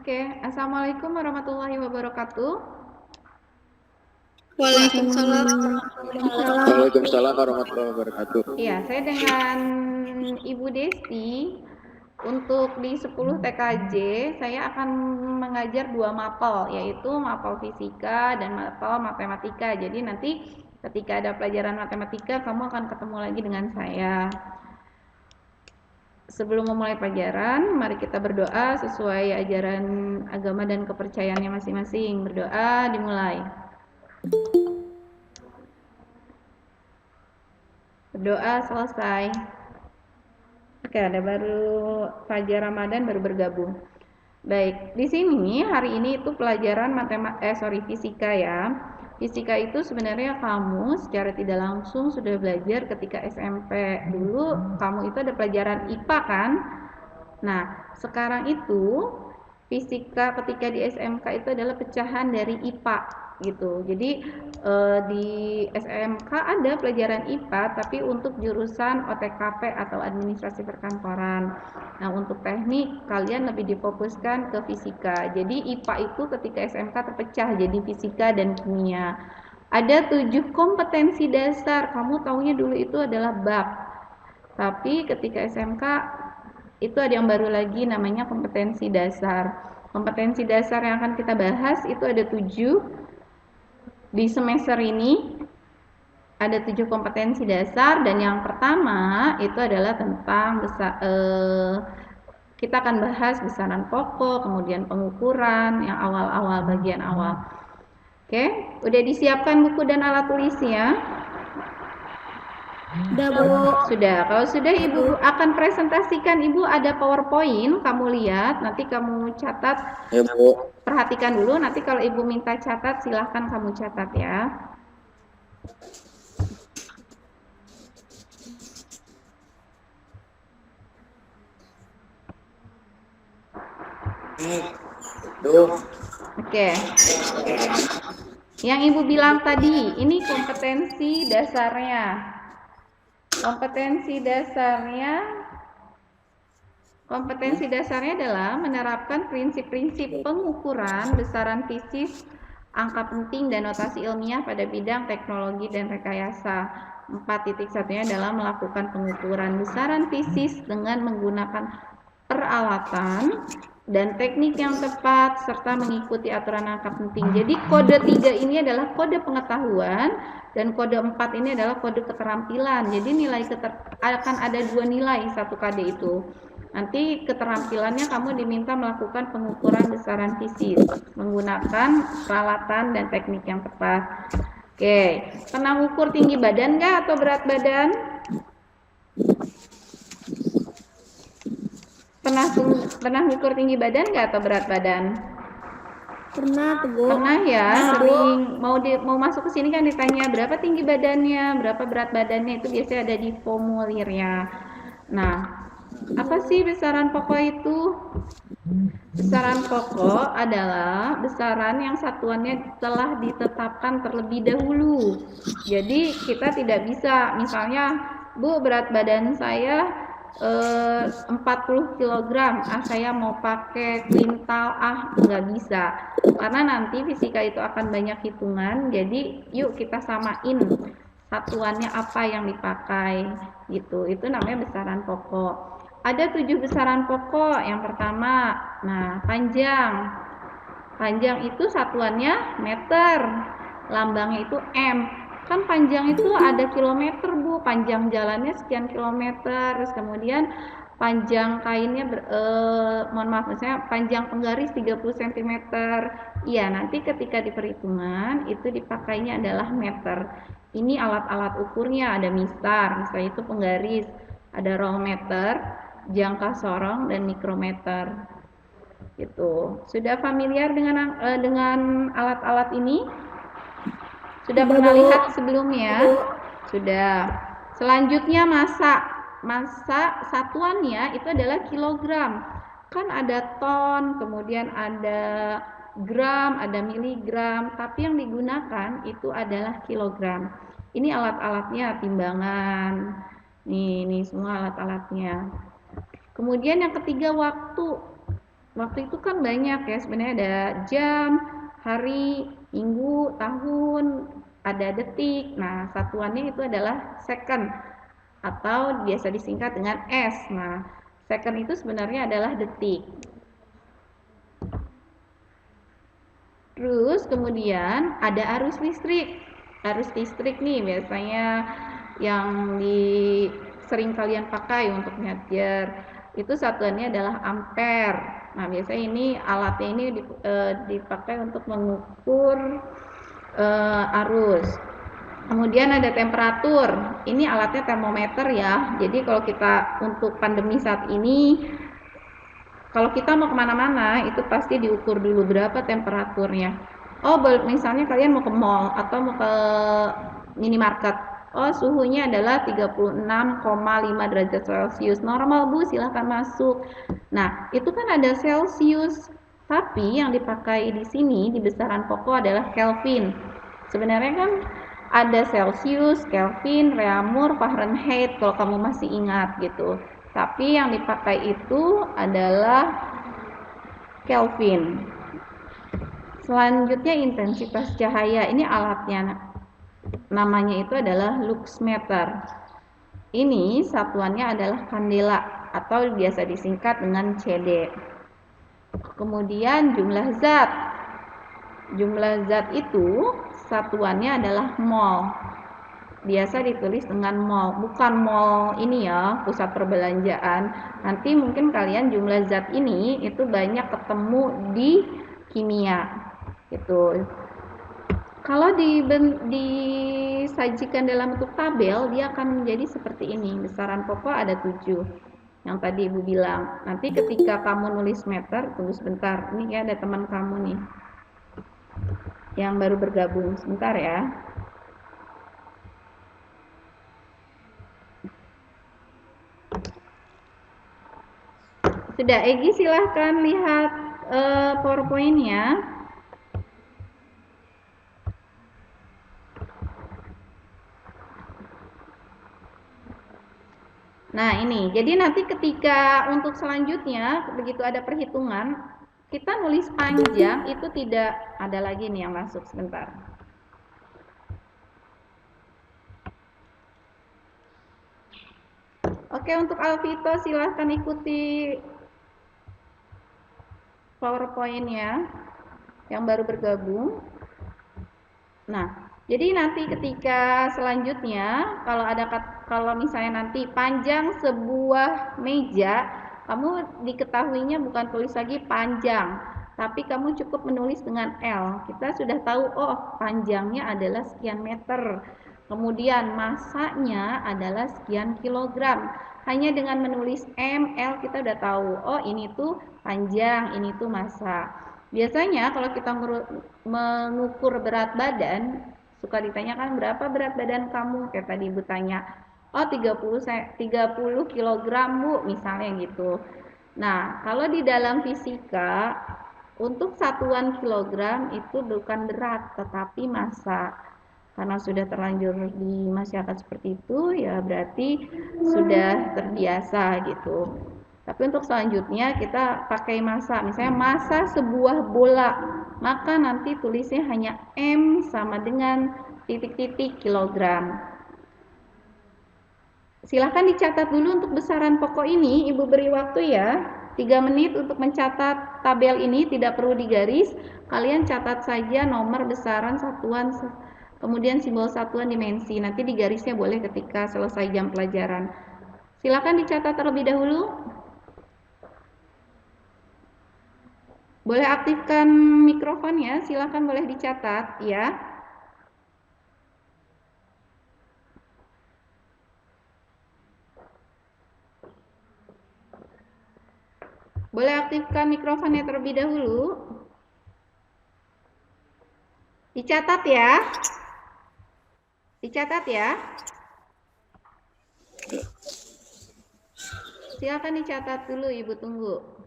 Oke, Assalamualaikum warahmatullahi wabarakatuh. Waalaikumsalam. Waalaikumsalam warahmatullahi wabarakatuh. Iya, saya dengan Ibu Desti. Untuk di 10 TKJ, saya akan mengajar 2 mapel, yaitu mapel fisika dan mapel matematika. Jadi nanti ketika ada pelajaran matematika, kamu akan ketemu lagi dengan saya. Sebelum memulai pelajaran, mari kita berdoa sesuai ajaran agama dan kepercayaannya masing-masing. Berdoa, dimulai. Berdoa selesai. Oke, ada baru Fajar Ramadan baru bergabung. Baik, di sini hari ini itu pelajaran fisika ya. Fisika itu sebenarnya kamu secara tidak langsung sudah belajar ketika SMP. Dulu kamu itu ada pelajaran IPA kan? Nah, sekarang itu fisika ketika di SMK itu adalah pecahan dari IPA gitu. Jadi di SMK ada pelajaran IPA tapi untuk jurusan OTKP atau administrasi perkantoran. Nah, untuk teknik kalian lebih difokuskan ke fisika. Jadi IPA itu ketika SMK terpecah jadi fisika dan kimia. Ada 7 kompetensi dasar. Kamu taunya dulu itu adalah bab. Tapi ketika SMK itu ada yang baru lagi namanya kompetensi dasar. Kompetensi dasar yang akan kita bahas itu ada 7 di semester ini. Ada 7 kompetensi dasar dan yang pertama itu adalah tentang kita akan bahas besaran pokok, kemudian pengukuran yang awal-awal bagian awal. Oke, udah disiapkan buku dan alat tulisnya? Sudah, Bu. Sudah. Kalau sudah, Ibu akan presentasikan. Ibu ada PowerPoint, kamu lihat, nanti kamu catat. Ya, Bu. Perhatikan dulu, nanti kalau Ibu minta catat, silahkan kamu catat ya. Oke. Yang Ibu bilang tadi, ini kompetensi dasarnya. Kompetensi dasarnya adalah menerapkan prinsip-prinsip pengukuran besaran fisis, angka penting dan notasi ilmiah pada bidang teknologi dan rekayasa. 4.1-nya adalah melakukan pengukuran besaran fisis dengan menggunakan peralatan dan teknik yang tepat serta mengikuti aturan angka penting. Jadi kode 3 ini adalah kode pengetahuan dan kode 4 ini adalah kode keterampilan. Jadi akan ada 2 nilai satu KD itu. Nanti keterampilannya kamu diminta melakukan pengukuran besaran fisis menggunakan peralatan dan teknik yang tepat. Oke, pernah ukur tinggi badan nggak atau berat badan? Pernah ukur tinggi badan nggak atau berat badan? Pernah, Bu. Pernah ya, sering mau masuk ke sini kan ditanya berapa tinggi badannya, berapa berat badannya, itu biasanya ada di formulirnya. Nah, apa sih besaran pokok itu? Besaran pokok adalah besaran yang satuannya telah ditetapkan terlebih dahulu. Jadi kita tidak bisa, misalnya, Bu, berat badan saya 40 kg, saya mau pakai kuintal, nggak bisa. Karena nanti fisika itu akan banyak hitungan, jadi yuk kita samain satuannya apa yang dipakai gitu. Itu namanya besaran pokok. Ada 7 besaran pokok. Yang pertama, nah, panjang. Panjang itu satuannya meter, lambangnya itu M. Kan panjang itu ada kilometer, Bu. Panjang jalannya sekian kilometer. Terus kemudian panjang kainnya misalnya panjang penggaris 30 cm. Iya, nanti ketika di perhitungan itu dipakainya adalah meter. Ini alat-alat ukurnya, ada mistar, misalnya itu penggaris, ada rolmeter, jangka sorong dan mikrometer. Gitu. Sudah familiar dengan alat-alat ini? Sudah pernah lihat sebelumnya? Sudah. Selanjutnya massa satuannya itu adalah kilogram. Kan ada ton, kemudian ada gram, ada miligram, tapi yang digunakan itu adalah kilogram. Ini alat-alatnya, timbangan. Nih semua alat-alatnya. Kemudian yang ketiga, waktu. waktu itu kan banyak ya, sebenarnya ada jam, hari, minggu, tahun, ada detik. Nah, satuannya itu adalah second atau biasa disingkat dengan S. Nah, second itu sebenarnya adalah detik. Terus kemudian ada arus listrik. Arus listrik nih biasanya yang sering kalian pakai untuk nyajar. Itu satuannya adalah ampere. Nah, biasanya ini alatnya ini dipakai untuk mengukur arus. Kemudian ada temperatur. Ini alatnya termometer ya. Jadi kalau kita untuk pandemi saat ini, kalau kita mau kemana-mana itu pasti diukur dulu berapa temperaturnya. Oh, misalnya kalian mau ke mall atau mau ke minimarket. Oh, suhunya adalah 36,5 derajat Celcius. Normal, Bu, silahkan masuk. Nah, itu kan ada Celcius. Tapi yang dipakai di sini di besaran pokok adalah Kelvin. Sebenarnya kan ada Celcius, Kelvin, Reaumur, Fahrenheit kalau kamu masih ingat gitu. Tapi yang dipakai itu adalah Kelvin. Selanjutnya intensitas cahaya. Ini alatnya. Namanya itu adalah luxmeter. Ini satuannya adalah kandela atau biasa disingkat dengan CD. Kemudian jumlah zat. Jumlah zat itu satuannya adalah mol. Biasa ditulis dengan mol, bukan mall ini ya, pusat perbelanjaan. Nanti mungkin kalian jumlah zat ini itu banyak ketemu di kimia. Gitu. Kalau disajikan dalam bentuk tabel, dia akan menjadi seperti ini. Besaran pokok ada 7. Yang tadi Ibu bilang. Nanti ketika kamu nulis meter, tunggu sebentar. Ini ya ada teman kamu nih. Yang baru bergabung. Sebentar ya. Sudah, Egi silahkan lihat PowerPoint-nya. Nah, ini. Jadi nanti ketika untuk selanjutnya, begitu ada perhitungan, kita nulis panjang itu tidak ada lagi nih yang masuk sebentar. Oke, untuk Alvito silahkan ikuti PowerPoint-nya yang baru bergabung. Nah, jadi nanti ketika selanjutnya kalau misalnya nanti panjang sebuah meja, kamu diketahuinya bukan tulis lagi panjang, tapi kamu cukup menulis dengan L. Kita sudah tahu, oh panjangnya adalah sekian meter. Kemudian masanya adalah sekian kilogram. Hanya dengan menulis M, L kita udah tahu, oh ini tuh panjang, ini tuh massa. Biasanya kalau kita mengukur berat badan, suka ditanyakan berapa berat badan kamu? Kayak tadi Ibu tanya, oh 30 kg Bu, misalnya gitu. Nah, kalau di dalam fisika, untuk satuan kilogram itu bukan berat, tetapi massa. Karena sudah terlanjur di masyarakat seperti itu, ya berarti sudah terbiasa gitu. Tapi untuk selanjutnya kita pakai massa. Misalnya massa sebuah bola, maka nanti tulisnya hanya M sama dengan titik-titik kilogram. Silahkan dicatat dulu untuk besaran pokok ini. Ibu beri waktu ya, 3 menit untuk mencatat tabel ini, tidak perlu digaris. Kalian catat saja nomor, besaran, satuan, kemudian simbol satuan, dimensi. Nanti digarisnya boleh ketika selesai jam pelajaran. Silakan dicatat terlebih dahulu. Boleh aktifkan mikrofonnya, silakan boleh dicatat ya. Boleh aktifkan mikrofonnya terlebih dahulu. Dicatat ya. Dicatat ya. Silakan dicatat dulu, Ibu tunggu.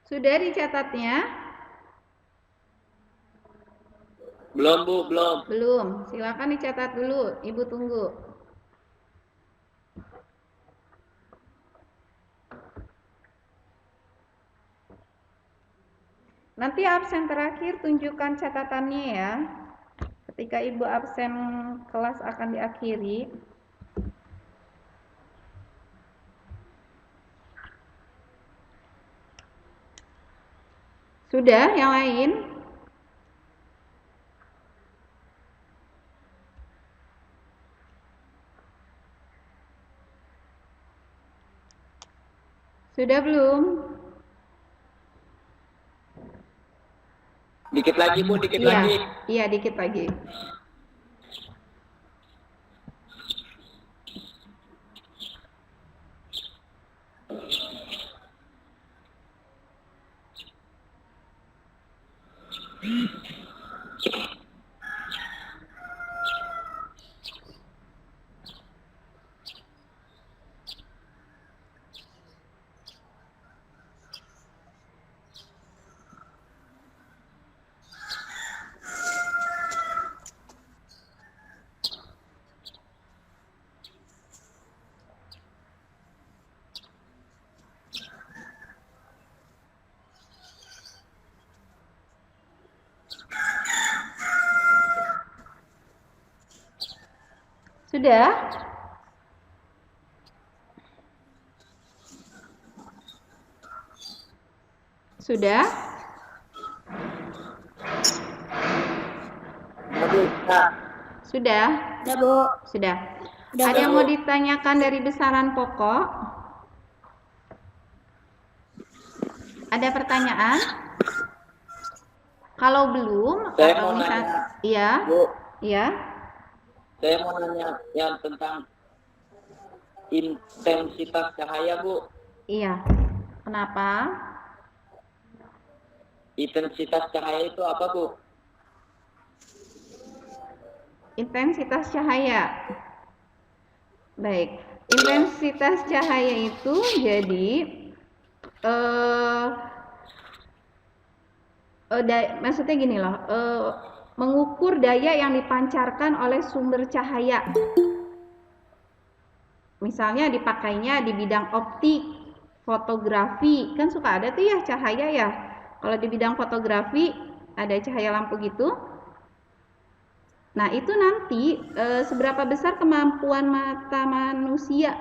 Sudah dicatatnya? Belum, Bu, belum. Belum. Silakan dicatat dulu. Ibu tunggu. Nanti absen terakhir tunjukkan catatannya ya. Ketika Ibu absen kelas akan diakhiri. Sudah yang lain? Sudah belum? Dikit lagi, Bu, dikit Iya, lagi. iya dikit lagi. Sudah? Sudah? Sudah? Ya, Bu. Sudah. Udah, Ada yang Bu. mau ditanyakan dari besaran pokok? Ada pertanyaan? Kalau belum, Saya atau mau misal, nanya, iya, Bu, iya, saya mau nanya yang tentang intensitas cahaya, Bu. iya. Kenapa? Intensitas cahaya itu apa, Bu? Intensitas cahaya. Baik, intensitas cahaya itu jadi maksudnya gini loh, mengukur daya yang dipancarkan oleh sumber cahaya. Misalnya dipakainya di bidang optik, fotografi, kan suka ada tuh ya cahaya ya. Kalau di bidang fotografi ada cahaya lampu gitu. Nah, itu nanti seberapa besar kemampuan mata manusia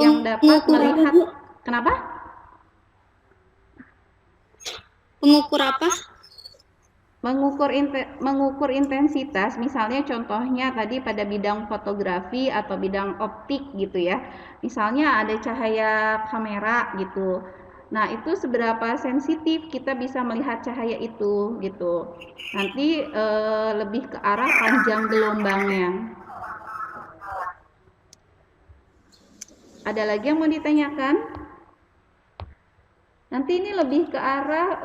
yang dapat Mengukur apa, melihat. Bu? Kenapa? Mengukur apa? Mengukur intensitas, misalnya contohnya tadi pada bidang fotografi atau bidang optik gitu ya. Misalnya ada cahaya kamera gitu. Nah, itu seberapa sensitif kita bisa melihat cahaya itu gitu. Nanti lebih ke arah panjang gelombangnya. Ada lagi yang mau ditanyakan? Nanti ini lebih ke arah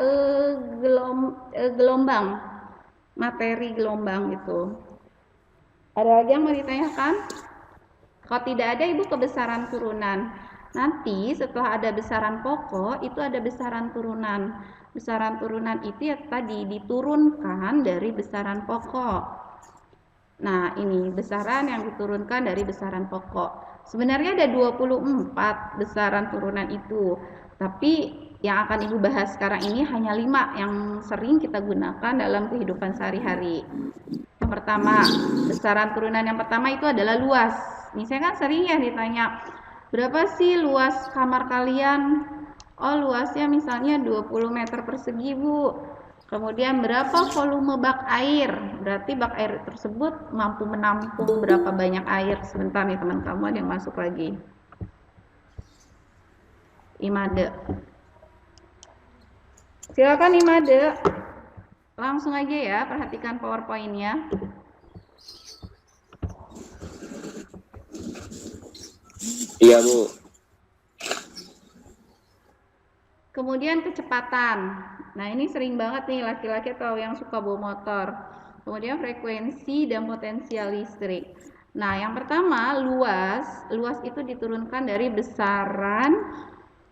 gelombang, materi gelombang gitu. Ada lagi yang mau ditanyakan? Kalau tidak ada, Ibu ke besaran turunan. Nanti setelah ada besaran pokok, itu ada besaran turunan. Besaran turunan itu ya tadi diturunkan dari besaran pokok. Nah, ini besaran yang diturunkan dari besaran pokok. Sebenarnya ada 24 besaran turunan itu. Tapi yang akan Ibu bahas sekarang ini hanya 5 yang sering kita gunakan dalam kehidupan sehari-hari. Yang pertama, besaran turunan yang pertama itu adalah luas. Misalnya kan sering ya ditanya, berapa sih luas kamar kalian? Oh, luasnya misalnya 20 meter persegi, Bu. Kemudian berapa volume bak air? Berarti bak air tersebut mampu menampung berapa banyak air. Sebentar nih teman kamu ada yang masuk lagi. Imade. Silakan Imade. Langsung aja ya, perhatikan PowerPoint-nya. Iya, Bu. Kemudian kecepatan. Nah, ini sering banget nih laki-laki atau yang suka bawa motor. Kemudian frekuensi dan potensial listrik. Nah, yang pertama luas. Luas itu diturunkan dari besaran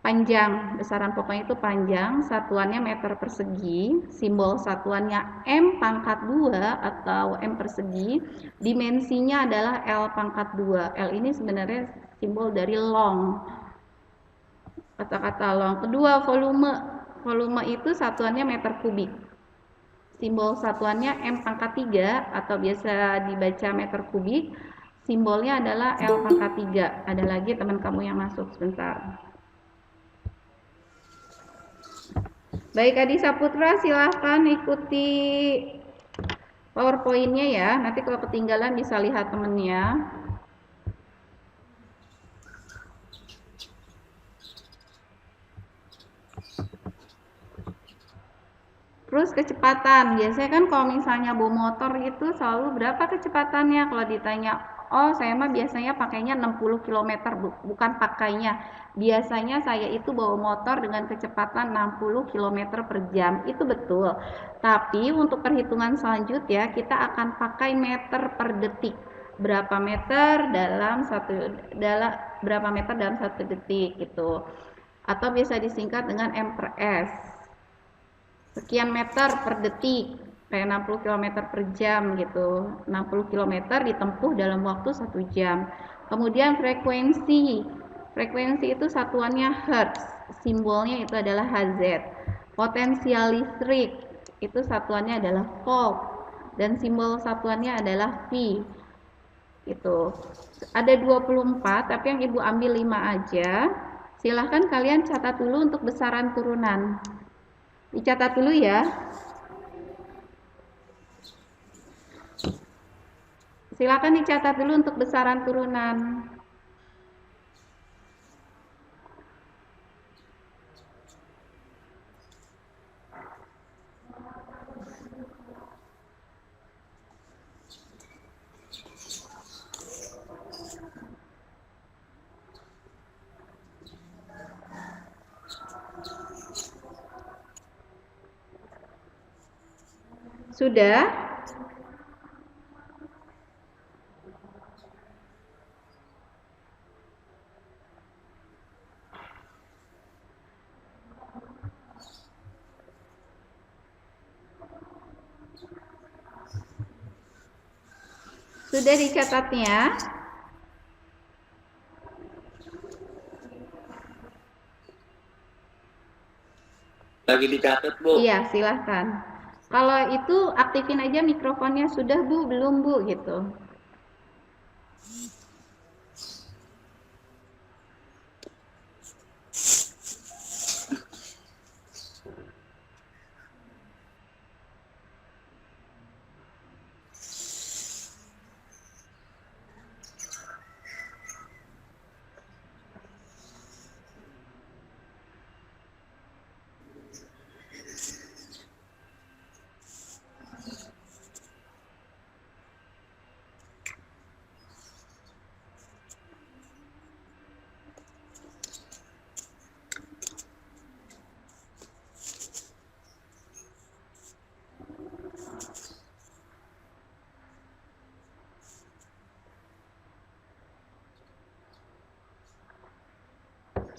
panjang, besaran pokoknya itu panjang, satuannya meter persegi, simbol satuannya M pangkat 2 atau M persegi, dimensinya adalah L pangkat 2. L ini sebenarnya simbol dari long, kata-kata long. Kedua, volume itu satuannya meter kubik. Simbol satuannya M pangkat 3 atau biasa dibaca meter kubik. Simbolnya adalah L pangkat 3. Ada lagi teman kamu yang masuk sebentar. Baik, Adi Saputra, silahkan ikuti PowerPoint-nya ya. Nanti kalau ketinggalan bisa lihat temennya. Terus kecepatan, biasanya kan kalau misalnya bawa motor gitu selalu berapa kecepatannya? Kalau ditanya, oh saya mah biasanya pakainya 60 km, bukan pakainya. Biasanya saya itu bawa motor dengan kecepatan 60 km per jam, itu betul. Tapi untuk perhitungan selanjutnya kita akan pakai meter per detik. Berapa meter dalam satu detik gitu. Atau bisa disingkat dengan M per S. Sekian meter per detik, kayak 60 km per jam gitu. 60 km ditempuh dalam waktu 1 jam. Kemudian frekuensi itu satuannya hertz, simbolnya itu adalah Hz. Potensial listrik itu satuannya adalah volt dan simbol satuannya adalah V. Itu ada 24, tapi yang ibu ambil 5 aja. Silahkan kalian catat dulu untuk besaran turunan. Dicatat dulu ya. Silakan dicatat dulu untuk besaran turunan. Sudah? Sudah dicatatnya? Lagi dicatat, Bu. Iya, silahkan. Kalau itu aktifin aja mikrofonnya. Sudah Bu, belum Bu gitu.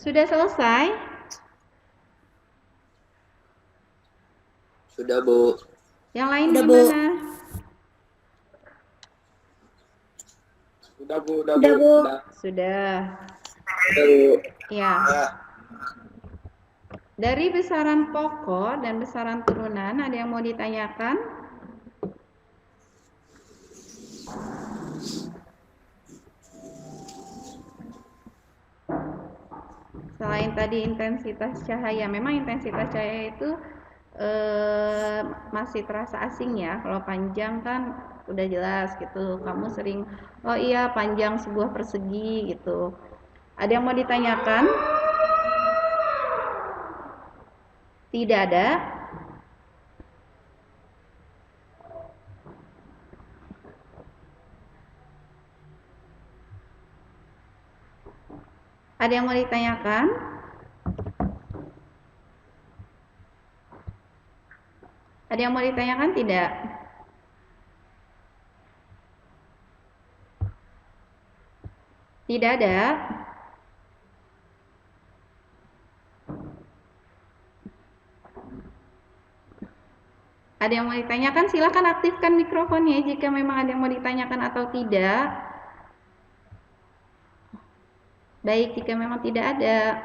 Sudah selesai? Sudah, Bu. Yang lain Udah, Bu. gimana? Sudah, Bu. Sudah, Udah, Bu. Bu. Sudah. Sudah. Sudah, Bu. Ya. Ya. Dari besaran pokok dan besaran turunan, ada yang mau ditanyakan? Selain tadi intensitas cahaya, memang intensitas cahaya itu masih terasa asing ya. Kalau panjang kan udah jelas gitu. Kamu sering, oh iya panjang sebuah persegi gitu. Ada yang mau ditanyakan? Tidak ada? Ada yang mau ditanyakan? Ada yang mau ditanyakan tidak? Tidak ada? Ada yang mau ditanyakan? Silahkan aktifkan mikrofonnya jika memang ada yang mau ditanyakan atau tidak. Baik, jika memang tidak ada,